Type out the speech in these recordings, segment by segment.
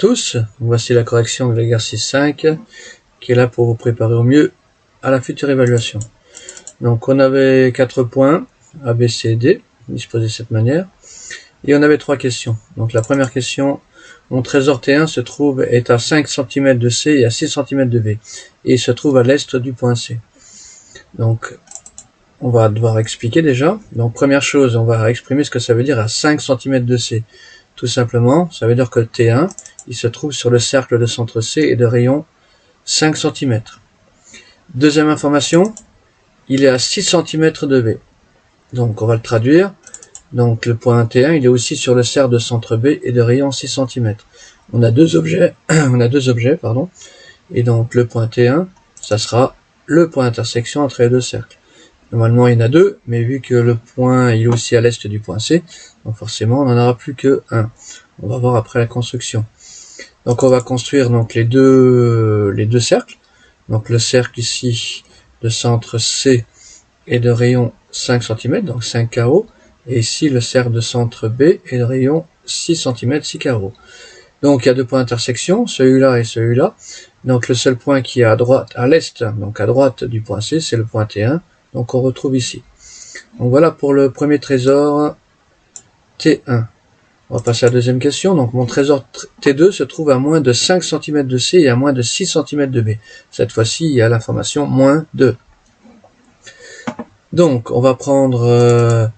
tous, voici la correction de l'exercice 5 qui est là pour vous préparer au mieux à la future évaluation. Donc on avait 4 points A, B, C et D disposés de cette manière et on avait 3 questions. Donc la première question, mon trésor T1 est à 5 cm de C et à 6 cm de B et il se trouve à l'est du point C. Donc on va devoir expliquer déjà. Donc première chose, on va exprimer ce que ça veut dire à 5 cm de C. Tout simplement, ça veut dire que T1, il se trouve sur le cercle de centre C et de rayon 5 cm. Deuxième information, il est à 6 cm de B. Donc on va le traduire. Donc le point T1, il est aussi sur le cercle de centre B et de rayon 6 cm. On a deux objets, et donc le point T1, ça sera le point d'intersection entre les deux cercles. Normalement, il y en a deux, mais vu que le point il est aussi à l'est du point C, donc forcément, on n'en aura plus que un. On va voir après la construction. Donc, on va construire donc les deux cercles. Donc, le cercle ici de centre C est de rayon 5 cm, donc 5 carreaux. Et ici, le cercle de centre B est de rayon 6 cm, 6 carreaux. Donc, il y a deux points d'intersection, celui-là et celui-là. Donc, le seul point qui est à droite, à l'est, donc à droite du point C, c'est le point T1. Donc, on retrouve ici. Donc, voilà pour le premier trésor T1. On va passer à la deuxième question. Donc, mon trésor T2 se trouve à moins de 5 cm de C et à moins de 6 cm de B. Cette fois-ci, il y a l'information moins 2. Donc, on va prendre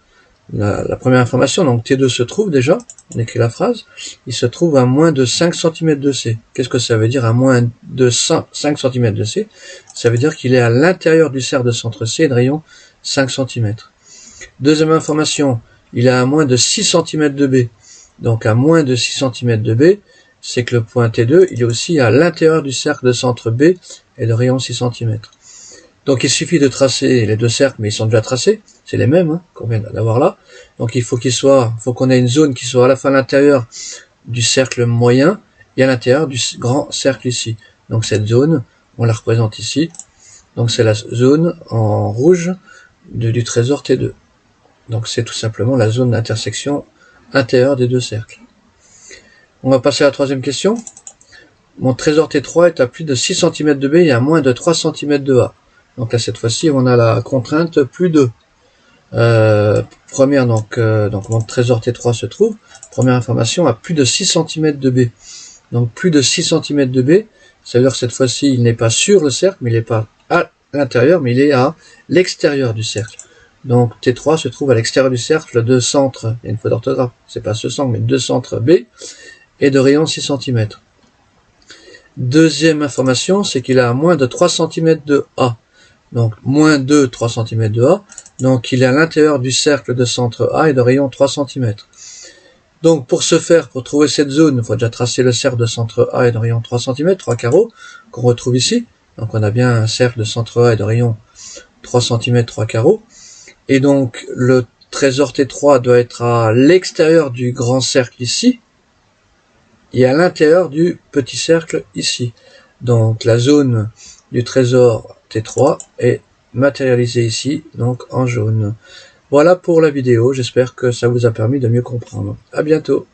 la première information. Donc, T2 se trouve déjà, on écrit la phrase, il se trouve à moins de 5 cm de C. Qu'est-ce que ça veut dire à moins de 5 cm de C? Ça veut dire qu'il est à l'intérieur du cercle de centre C et de rayon 5 cm. Deuxième information, il est à moins de 6 cm de B. Donc à moins de 6 cm de B, c'est que le point T2, il est aussi à l'intérieur du cercle de centre B et de rayon 6 cm. Donc il suffit de tracer les deux cercles, mais ils sont déjà tracés, c'est les mêmes qu'on vient d'avoir là. Donc il faut qu'on ait une zone qui soit à la fois à l'intérieur du cercle moyen et à l'intérieur du grand cercle ici. Donc cette zone, on la représente ici. Donc c'est la zone en rouge du trésor T2. Donc c'est tout simplement la zone d'intersection intérieure des deux cercles. On va passer à la troisième question. Mon trésor T3 est à plus de 6 cm de B et à moins de 3 cm de A. Donc là, cette fois-ci, on a la contrainte plus 2. Première, donc mon trésor T3 se trouve, première information, à plus de 6 cm de B. Donc plus de 6 cm de B, ça veut dire que cette fois-ci, il n'est pas sur le cercle, mais il n'est pas à l'intérieur, mais il est à l'extérieur du cercle. Donc T3 se trouve à l'extérieur du cercle de centre, il y a une faute d'orthographe, c'est pas ce centre, mais de centre B, et de rayon 6 cm. Deuxième information, c'est qu'il est à moins de 3 cm de A. Donc moins de 3 cm de A, donc il est à l'intérieur du cercle de centre A et de rayon 3 cm. Donc pour trouver cette zone, il faut déjà tracer le cercle de centre A et de rayon 3 cm, 3 carreaux, qu'on retrouve ici. Donc on a bien un cercle de centre A et de rayon 3 cm, 3 carreaux. Et donc le trésor T3 doit être à l'extérieur du grand cercle ici, et à l'intérieur du petit cercle ici. Donc la zone du trésor T3 est matérialisée ici, donc en jaune. Voilà pour la vidéo, j'espère que ça vous a permis de mieux comprendre. À bientôt.